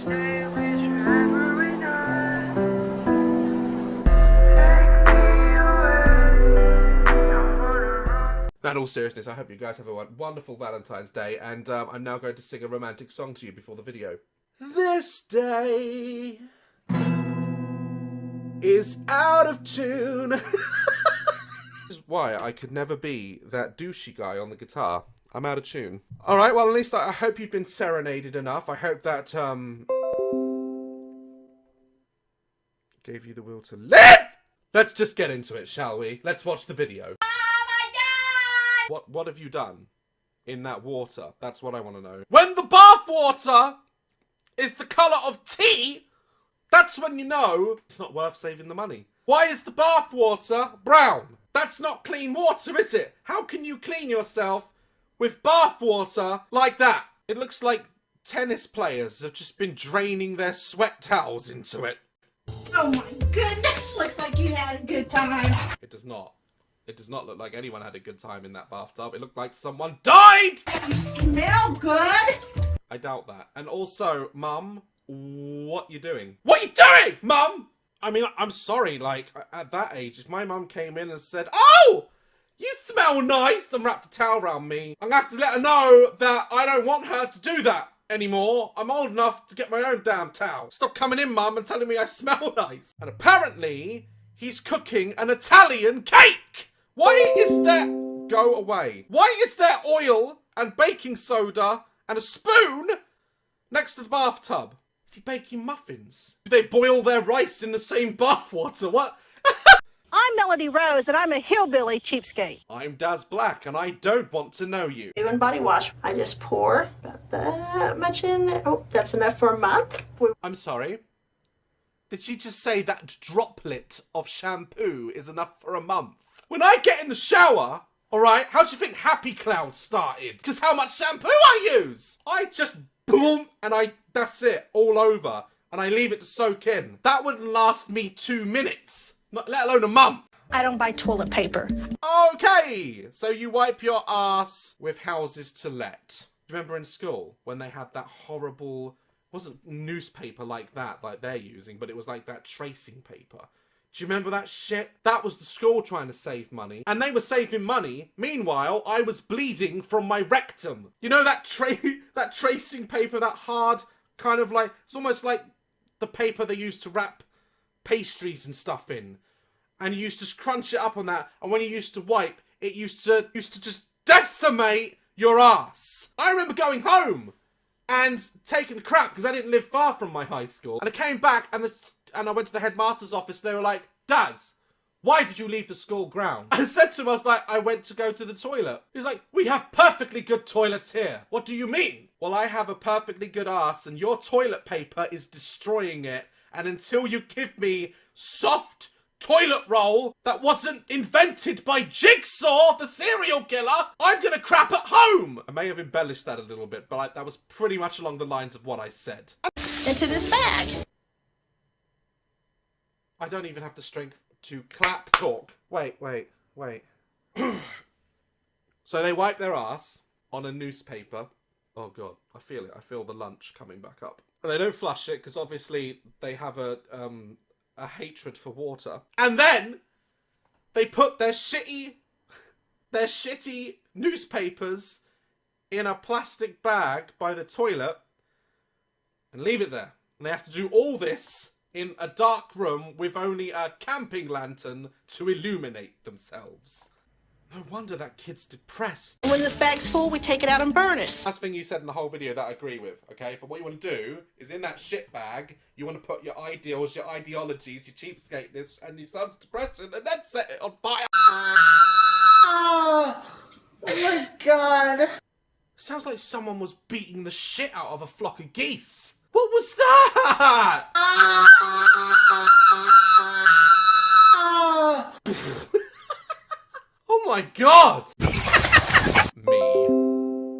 Now, in all seriousness, I hope you guys have a wonderful Valentine's Day, and I'm now going to sing a romantic song to you before the video. This day is out of tune. This is why I could never be that douchey guy on the guitar. I'm out of tune. Alright, well, at least I hope you've been serenaded enough. I hope that, gave you the will to live! Let's just get into it, shall we? Let's watch the video. What have you done in that water? That's what I want to know. When the bath water is the colour of tea, that's when you know it's not worth saving the money. Why is the bath water brown? That's not clean water, is it? How can you clean yourself with bath water like that? It looks like tennis players have just been draining their sweat towels into it. Oh my goodness, looks like you had a good time. It does not. It does not look like anyone had a good time in that bathtub. It looked like someone died! You smell good! I doubt that. And also, Mum, what you doing? What you doing, Mum? I mean, I'm sorry, like, at that age, if my mum came in and said, "Oh, you smell nice," and wrapped a towel around me, I'm gonna have to let her know that I don't want her to do that anymore. I'm old enough to get my own damn towel. Stop coming in, Mum, and telling me I smell nice. And apparently, he's cooking an Italian cake! Why is there... Go away. Why is there oil and baking soda and a spoon next to the bathtub? Is he baking muffins? Do they boil their rice in the same bathwater? What? I'm Melody Rose, and I'm a hillbilly cheapskate. I'm Daz Black, and I don't want to know you. Doing body wash. I just pour about that much in there. Oh, that's enough for a month. I'm sorry. Did she just say that droplet of shampoo is enough for a month? When I get in the shower, alright, how do you think Happy Clouds started? Because how much shampoo I use! I just boom, and that's it, all over. And I leave it to soak in. That wouldn't last me 2 minutes, let alone a month. I don't buy toilet paper. Okay, so you wipe your ass with houses to let. Remember in school when they had that horrible, wasn't newspaper like that, like they're using, but it was like that tracing paper. Do you remember that shit? That was the school trying to save money. And they were saving money. Meanwhile, I was bleeding from my rectum. You know that that tracing paper, that hard kind of like, it's almost like the paper they used to wrap pastries and stuff in. And you used to crunch it up on that. And when you used to wipe, it used to just decimate your ass. I remember going home and taking a crap because I didn't live far from my high school. And I came back and I went to the headmaster's office. They were like, "Daz, why did you leave the school ground?" I said to him, I was like, "I went to go to the toilet." He's like, "We have perfectly good toilets here." What do you mean? Well, I have a perfectly good ass and your toilet paper is destroying it. And until you give me soft toilet roll that wasn't invented by Jigsaw, the serial killer, I'm gonna crap at home. I may have embellished that a little bit, but that was pretty much along the lines of what I said. Into this bag. I don't even have the strength to clap talk. Wait. So they wipe their ass on a newspaper. Oh God, I feel it. I feel the lunch coming back up. And they don't flush it because obviously they have a hatred for water. And then they put their shitty newspapers in a plastic bag by the toilet and leave it there. And they have to do all this in a dark room with only a camping lantern to illuminate themselves. No wonder that kid's depressed. When this bag's full, we take it out and burn it. Last thing you said in the whole video that I agree with, okay? But what you want to do is in that shit bag, you want to put your ideals, your ideologies, your cheapskateness, and your son's depression, and then set it on fire. Oh my God. Sounds like someone was beating the shit out of a flock of geese. What was that? Oh my God! Me.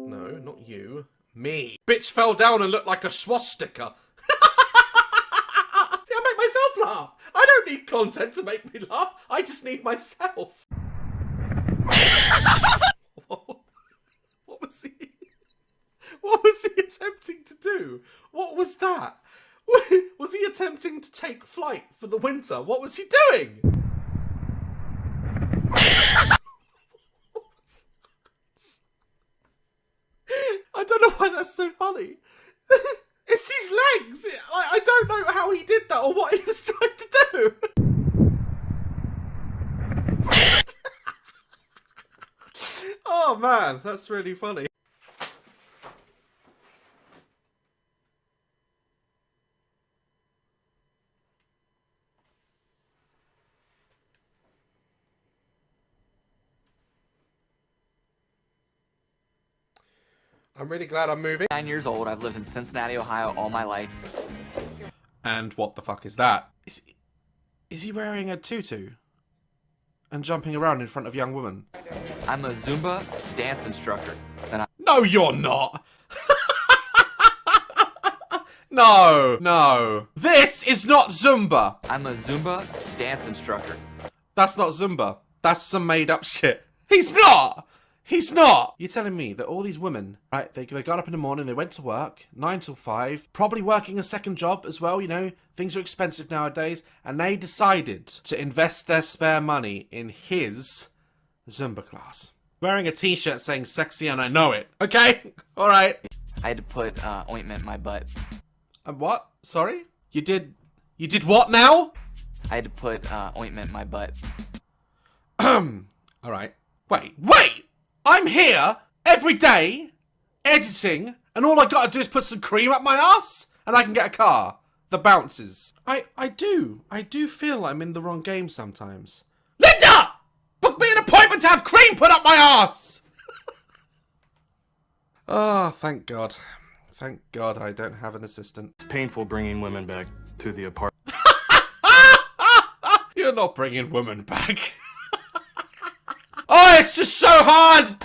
No, not you. Me. Bitch fell down and looked like a swastika. See, I make myself laugh. I don't need content to make me laugh. I just need myself. What was he? What was he attempting to do? What was that? Was he attempting to take flight for the winter? What was he doing? I don't know why that's so funny. It's his legs. I don't know how he did that or what he was trying to do. Oh man, that's really funny. I'm really glad I'm moving. 9 years old. I've lived in Cincinnati, Ohio all my life. And what the fuck is that? Is he wearing a tutu? And jumping around in front of young women? I'm a Zumba dance instructor. No, you're not! No. This is not Zumba. I'm a Zumba dance instructor. That's not Zumba. That's some made up shit. He's not! He's not! You're telling me that all these women, right, they got up in the morning, they went to work, 9 till 5, probably working a second job as well, you know, things are expensive nowadays, and they decided to invest their spare money in his Zumba class. Wearing a t-shirt saying sexy and I know it. Okay? Alright. I had to put ointment in my butt. What? Sorry? You did what now? I had to put ointment in my butt. Alright. Wait! I'm here every day, editing, and all I gotta do is put some cream up my ass, and I can get a car that bounces. I do feel I'm in the wrong game sometimes. Linda! Book me an appointment to have cream put up my ass! Oh, thank God. Thank God I don't have an assistant. It's painful bringing women back to the apartment. You're not bringing women back. Oh, it's just so hard!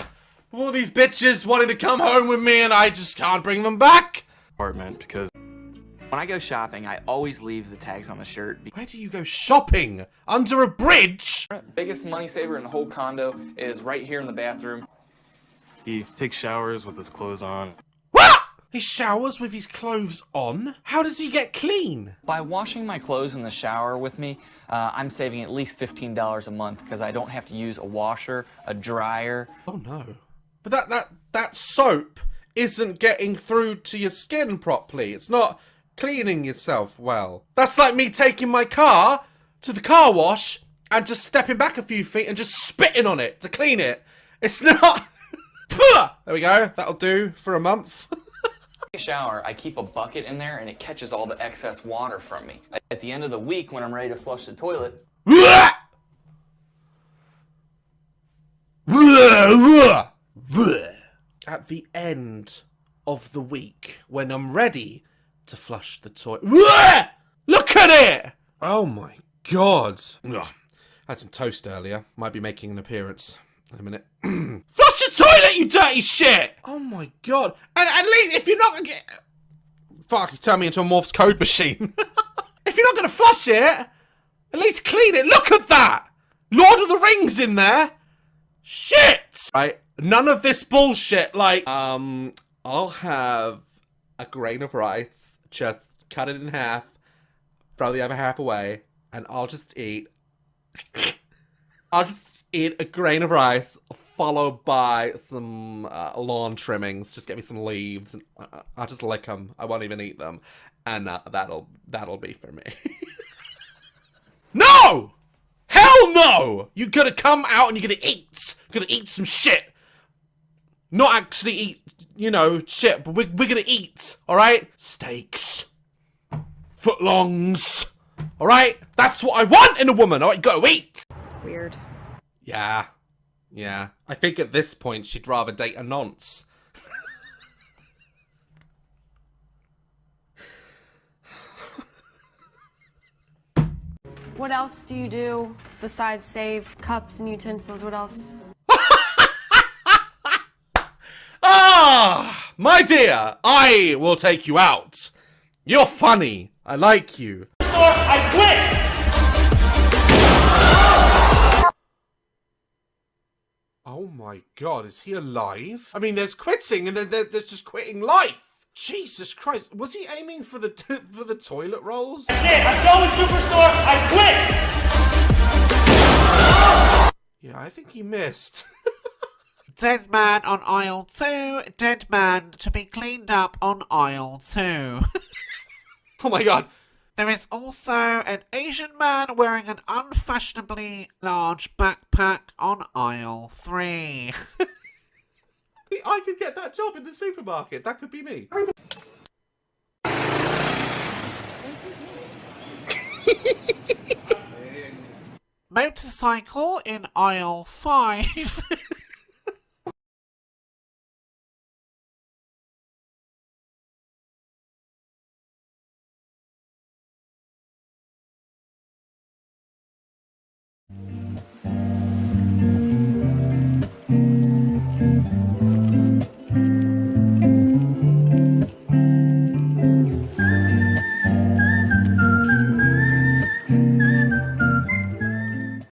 All these bitches wanting to come home with me and I just can't bring them back. Because When I go shopping, I always leave the tags on the shirt. Where do you go shopping? Under a bridge? Biggest money saver in the whole condo is right here in the bathroom. he takes showers with his clothes on. What? He showers with his clothes on? How does he get clean? By washing my clothes in the shower with me, I'm saving at least $15 a month because I don't have to use a washer, a dryer. Oh no. But that soap isn't getting through to your skin properly. It's not cleaning yourself well. That's like me taking my car to the car wash and just stepping back a few feet and just spitting on it to clean it. It's not... There we go. That'll do for a month. Shower, I keep a bucket in there and it catches all the excess water from me. At the end of the week, when I'm ready to flush the toilet, at the end of the week, when I'm ready to flush the toilet. Look at it! Oh my God. I had some toast earlier. Might be making an appearance in a minute. Flush the toilet, you dirty shit! Oh my God. And at least, if you're not gonna get... Fuck, he's turned me into a Morph's code machine. If you're not gonna flush it, at least clean it. Look at that! Lord of the Rings in there! Shit! Right, none of this bullshit, like, I'll have a grain of rice, just cut it in half, throw the other half away, and I'll just eat a grain of rice, followed by some lawn trimmings. Just get me some leaves, and I'll just lick them. I won't even eat them, and that'll be for me. No! Hell no! You gotta come out and you're gonna eat. You're gonna eat some shit. Not actually eat, you know, shit, but we're gonna eat, alright? Steaks. Footlongs. Alright? That's what I want in a woman, alright? You gotta eat. Weird. Yeah. I think at this point she'd rather date a nonce. What else do you do besides save cups and utensils? What else? Ah, my dear, I will take you out. You're funny. I like you. I quit! Oh my god, is he alive? I mean, there's quitting and then there's just quitting life. Jesus Christ, was he aiming for the for the toilet rolls? That's it, I'm going Superstore, I quit! Yeah, I think he missed. Dead man on aisle 2, dead man to be cleaned up on aisle 2. Oh my god. There is also an Asian man wearing an unfashionably large backpack on aisle 3. I could get that job in the supermarket. That could be me. Motorcycle in aisle 5.